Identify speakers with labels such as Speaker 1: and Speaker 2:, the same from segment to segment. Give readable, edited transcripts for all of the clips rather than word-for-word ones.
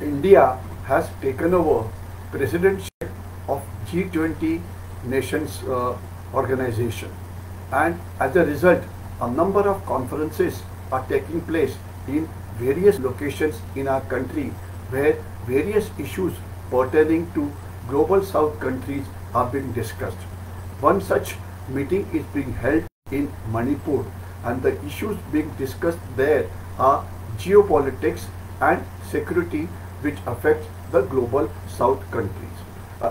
Speaker 1: India has taken over presidency of G20 nations organization, and as a result a number of conferences are taking place in various locations in our country where various issues pertaining to global south countries are being discussed. One such meeting is being held in Manipur, and the issues being discussed there are geopolitics and security which affects the global south countries.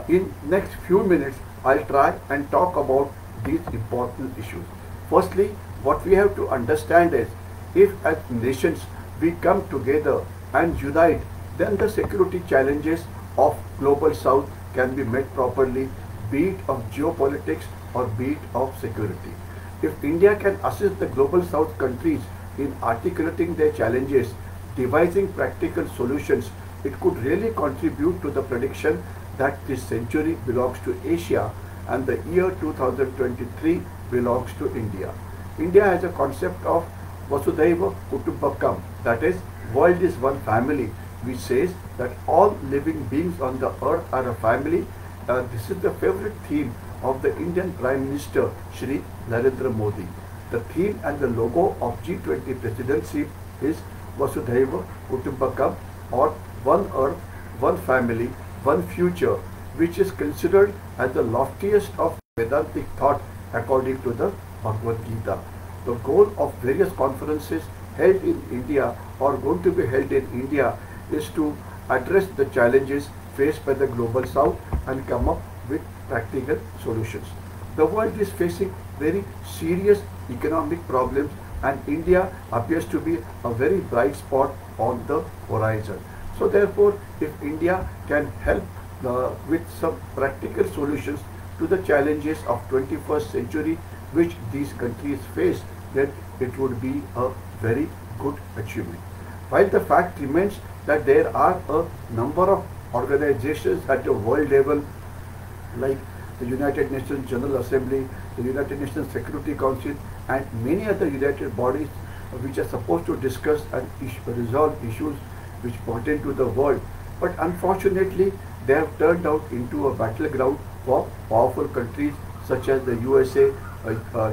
Speaker 1: In next few minutes, I'll try and talk about these important issues. Firstly, what we have to understand is if as nations we come together and unite, then the security challenges of global south can be met properly, be it of geopolitics or be it of security. If India can assist the global south countries in articulating their challenges, devising practical solutions, it could really contribute to the prediction that this century belongs to Asia and the year 2023 belongs to India. India has a concept of Vasudhaiva Kutumbakam, that is, world is one family, which says that all living beings on the earth are a family. This is the favorite theme of the Indian Prime Minister Shri Narendra Modi. The theme and the logo of G20 presidency is Vasudhaiva Kutumbakam, or one earth, one family, one future, which is considered as the loftiest of Vedantic thought according to the Bhagavad Gita. The goal of various conferences held in India or going to be held in India is to address the challenges faced by the global south and come up with practical solutions. The world is facing very serious economic problems, and India appears to be a very bright spot on the horizon. So therefore, if India can help with some practical solutions to the challenges of 21st century which these countries face, then it would be a very good achievement. While the fact remains that there are a number of organizations at the world level like the United Nations General Assembly, the United Nations Security Council, and many other united bodies which are supposed to discuss and resolve issues which pertain to the world. But unfortunately, they have turned out into a battleground for powerful countries such as the USA,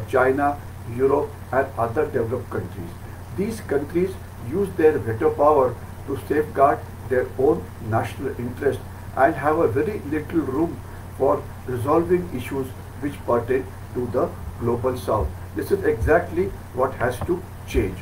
Speaker 1: China, Europe, and other developed countries. These countries use their veto power to safeguard their own national interest and have a very little room for resolving issues which pertain to the global south. This is exactly what has to change.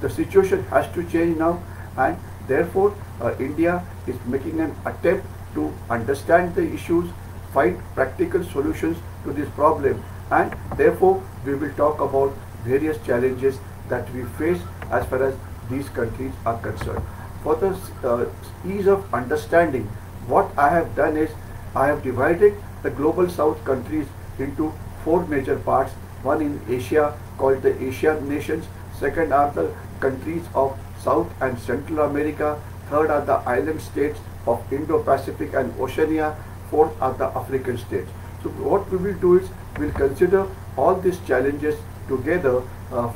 Speaker 1: The situation has to change now, and therefore India is making an attempt to understand the issues, find practical solutions to this problem, and therefore we will talk about various challenges that we face as far as these countries are concerned. For the ease of understanding, what I have done is I have divided the global south countries into four major parts. One in Asia called the Asian nations, second are the countries of South and Central America, third are the island states of Indo-Pacific and Oceania, fourth are the African states. So what we will do is we will consider all these challenges together,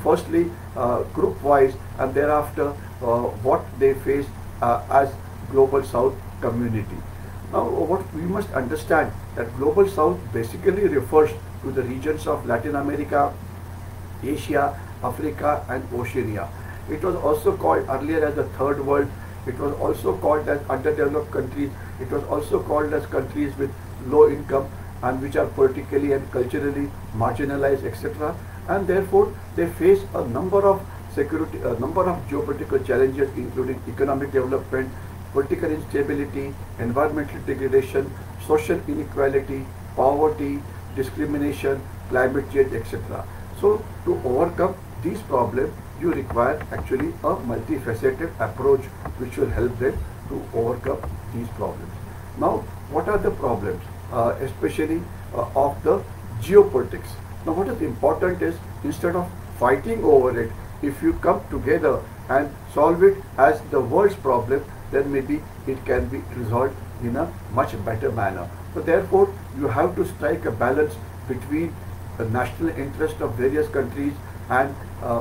Speaker 1: firstly group wise, and thereafter what they face as global south community. Now what we must understand that global south basically refers to the regions of Latin America, Asia, Africa, and Oceania. It was also called earlier as the third world. It was also called as underdeveloped countries. It was also called as countries with low income and which are politically and culturally marginalized, etc. And therefore they face a number of geopolitical challenges, including economic development, political instability, environmental degradation, social inequality, poverty, discrimination, climate change, etc. So to overcome these problems, you require actually a multifaceted approach which will help them to overcome these problems. Now, what are the problems, especially of the geopolitics? Now, what is important is instead of fighting over it, if you come together and solve it as the world's problem, then maybe it can be resolved in a much better manner. So therefore, you have to strike a balance between the national interest of various countries and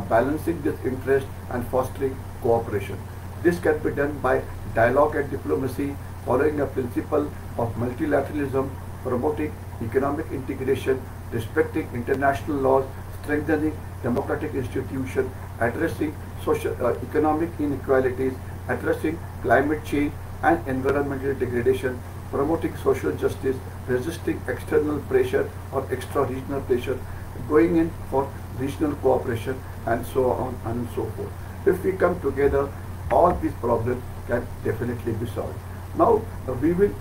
Speaker 1: balancing this interest and fostering cooperation. This can be done by dialogue and diplomacy, following a principle of multilateralism, promoting economic integration, respecting international laws, strengthening democratic institutions, addressing social economic inequalities, addressing climate change and environmental degradation, promoting social justice, resisting external pressure or extra-regional pressure, going in for regional cooperation, and so on and so forth. If we come together, all these problems can definitely be solved. Now, we will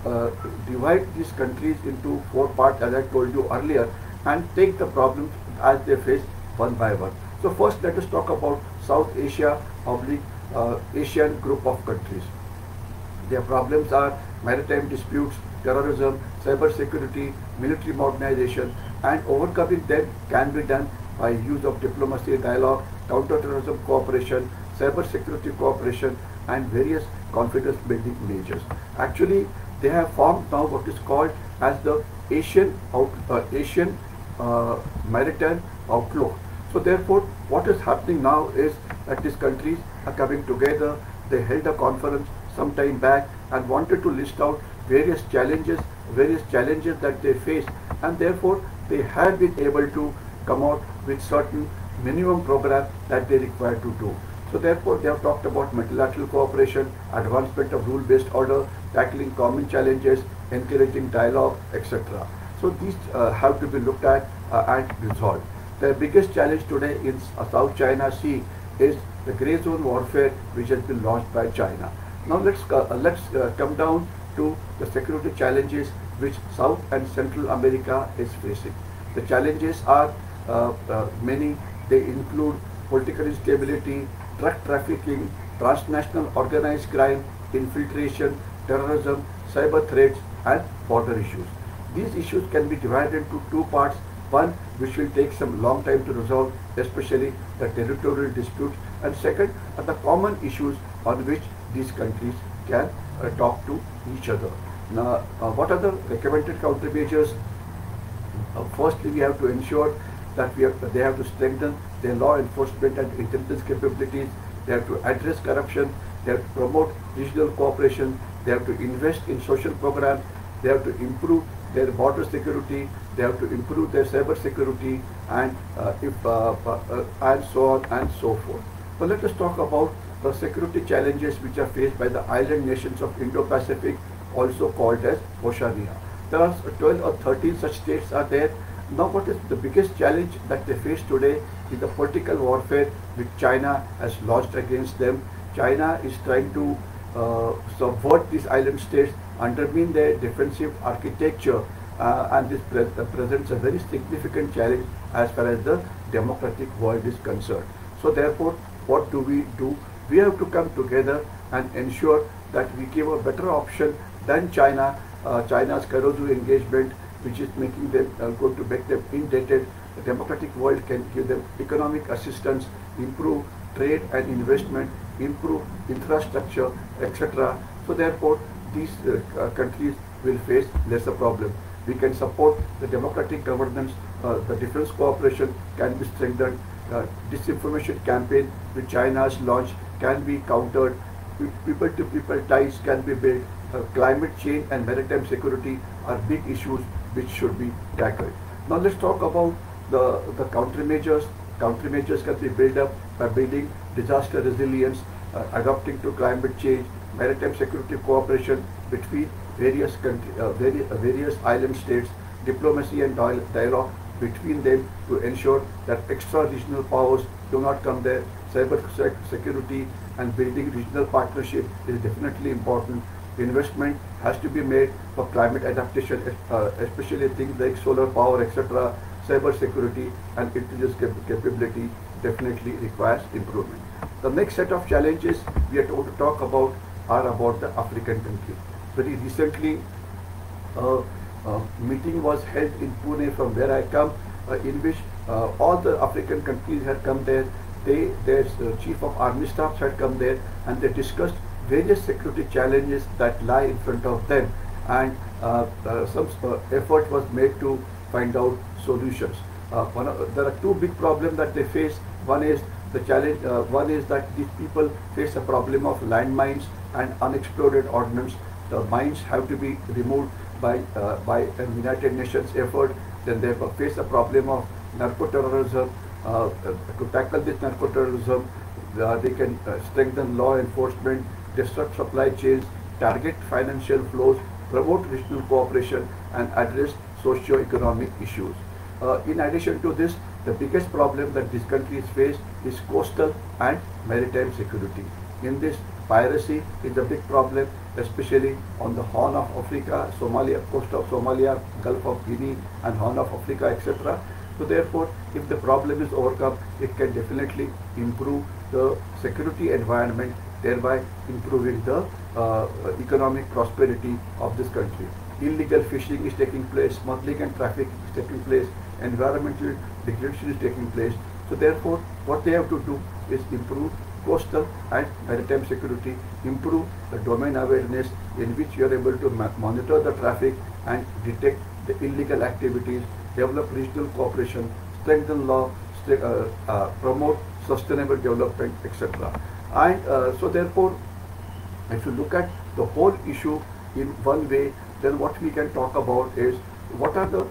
Speaker 1: divide these countries into 4 parts, as I told you earlier, and take the problems as they face one by one. So first, let us talk about South Asia oblique Asian group of countries. Their problems are maritime disputes, terrorism, cyber security, military modernization, and overcoming them can be done by use of diplomacy, dialogue, counterterrorism cooperation, cyber security cooperation, and various confidence building measures. Actually, they have formed now what is called as the Asian Maritime Outlook. So therefore, what is happening now is that these countries are coming together. They held a conference some time back and wanted to list out various challenges that they face, and therefore they have been able to come out with certain minimum program that they require to do. So therefore they have talked about multilateral cooperation, advancement of rule-based order, tackling common challenges, encouraging dialogue, etc. So these have to be looked at and resolved. The biggest challenge today in South China Sea is the grey zone warfare, which has been launched by China. Now let's come down to the security challenges which South and Central America is facing. The challenges are many. They include political instability, drug trafficking, transnational organized crime, infiltration, terrorism, cyber threats, and border issues. These issues can be divided into 2 parts. One, which will take some long time to resolve, especially the territorial disputes, and second, are the common issues on which these countries can talk to each other. Now, what are the recommended countermeasures? Firstly, we have to ensure that they have to strengthen their law enforcement and intelligence capabilities. They have to address corruption. They have to promote regional cooperation. They have to invest in social programs. They have to improve their border security. They have to improve their cyber security, and and so on and so forth. So let us talk about the security challenges which are faced by the island nations of Indo-Pacific, also called as Oceania. There are 12 or 13 such states are there. Now, what is the biggest challenge that they face today is the political warfare which China has launched against them. China is trying to subvert these island states, undermine their defensive architecture, and this presents a very significant challenge as far as the democratic world is concerned. So therefore, what do? We have to come together and ensure that we give a better option than China's Karozu engagement, which is making them going to make them indebted. The democratic world can give them economic assistance, improve trade and investment, improve infrastructure, etc. So therefore, these countries will face lesser problem. We can support the democratic governance, the defense cooperation can be strengthened, disinformation campaign which China has launched can be countered, people-to-people ties can be built, climate change and maritime security are big issues which should be tackled. Now let's talk about the countermeasures. Countermeasures can be built up by building disaster resilience, adapting to climate change, maritime security cooperation between various island states, diplomacy and dialogue between them to ensure that extra-regional powers do not come there. Cyber security and building regional partnership is definitely important. Investment has to be made for climate adaptation, especially things like solar power, etc. Cyber security and intelligence capability definitely requires improvement. The next set of challenges we are going to talk about are about the African countries. Very recently, meeting was held in Pune, from where I come, in which all the African countries had come there. Their chief of army staffs had come there, and they discussed various security challenges that lie in front of them, and some effort was made to find out solutions. There are 2 big problems that they face. One is the challenge. One is that these people face a problem of landmines, and unexploded ordnance. The mines have to be removed by a United Nations effort. Then they face the problem of narco-terrorism. To tackle this narco-terrorism, they can strengthen law enforcement, disrupt supply chains, target financial flows, promote regional cooperation, and address socio-economic issues. In addition to this, the biggest problem that these countries face is coastal and maritime security. In this, piracy is a big problem, especially on the Horn of Africa, Somalia, coast of Somalia, Gulf of Guinea, and Horn of Africa, etc. So therefore, if the problem is overcome, it can definitely improve the security environment, thereby improving the economic prosperity of this country. Illegal fishing is taking place, smuggling and traffic is taking place, environmental degradation is taking place. So therefore, what they have to do is improve coastal and maritime security, improve the domain awareness in which you are able to monitor the traffic and detect the illegal activities, develop regional cooperation, strengthen law, promote sustainable development, etc. And so therefore, if you look at the whole issue in one way, then what we can talk about is what are the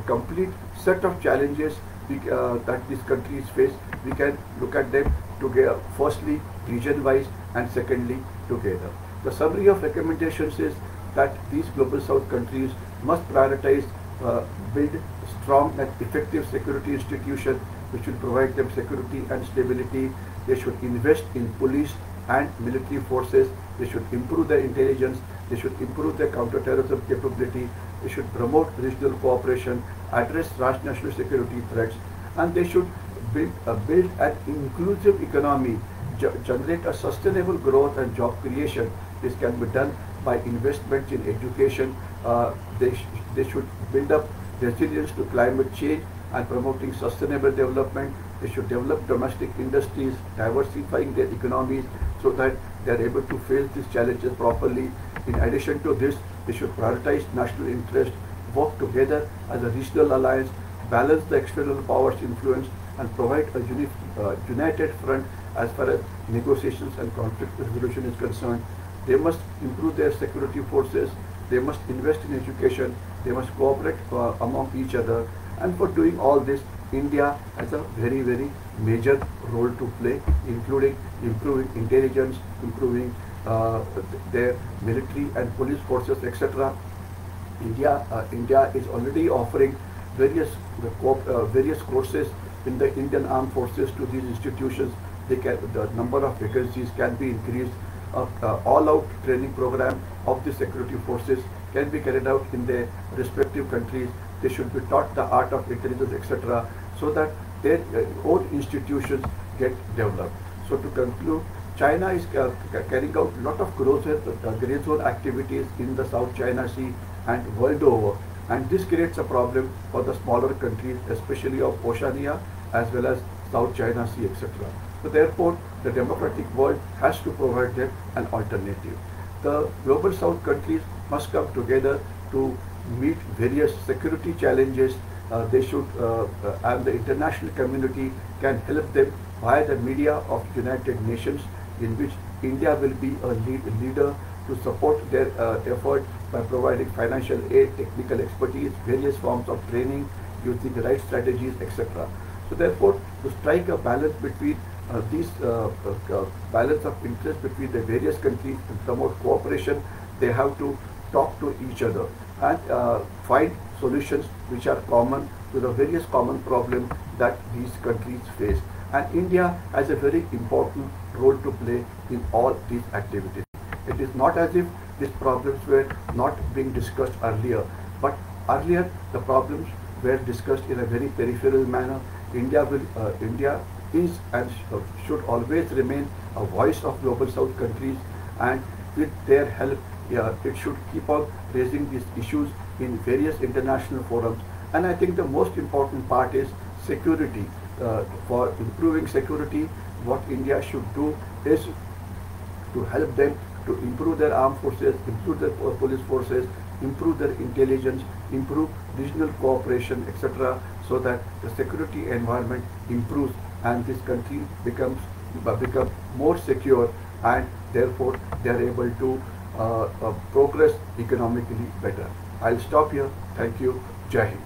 Speaker 1: complete set of challenges that these countries face. We can look at them together, firstly region-wise and secondly together. The summary of recommendations is that these Global South countries must prioritize build strong and effective security institutions which will provide them security and stability. They should invest in police and military forces. They should improve their intelligence. They should improve their counterterrorism capability. They should promote regional cooperation, address transnational security threats, and they should build an inclusive economy, generate a sustainable growth and job creation. This can be done by investment in education. They should build up resilience to climate change and promoting sustainable development. They should develop domestic industries, diversifying their economies so that they are able to face these challenges properly. In addition to this, they should prioritize national interest, work together as a regional alliance, balance the external powers' influence, and provide a united front as far as negotiations and conflict resolution is concerned. They must improve their security forces. They must invest in education. They must cooperate among each other. And for doing all this, India has a very, very major role to play, including improving intelligence, improving their military and police forces, etc. India is already offering various courses in the Indian Armed Forces to these institutions. The number of vacancies can be increased. All-out training program of the security forces can be carried out in their respective countries. They should be taught the art of intelligence, etc., so that their own institutions get developed. So to conclude, China is carrying out a lot of gray zone activities in the South China Sea and world over, and this creates a problem for the smaller countries, especially of Oceania as well as South China Sea, etc. So therefore, the democratic world has to provide them an alternative. The Global South countries must come together to meet various security challenges. They should, and the international community can help them via the media of United Nations, in which India will be a leader to support their effort by providing financial aid, technical expertise, various forms of training, using the right strategies, etc. So therefore, to strike a balance between these balance of interest between the various countries and promote cooperation, they have to talk to each other and find solutions which are common to the various common problems that these countries face. And India has a very important role to play in all these activities. It is not as if these problems were not being discussed earlier, but earlier the problems were discussed in a very peripheral manner. India is and should always remain a voice of Global South countries, and with their help, it should keep on raising these issues in various international forums. And I think the most important part is security. For improving security, what India should do is to help them to improve their armed forces, improve their police forces, improve their intelligence, improve regional cooperation, etc., so that the security environment improves and this country become more secure and Therefore, they are able to progress economically better. I'll stop here. Thank you. Jai Hind.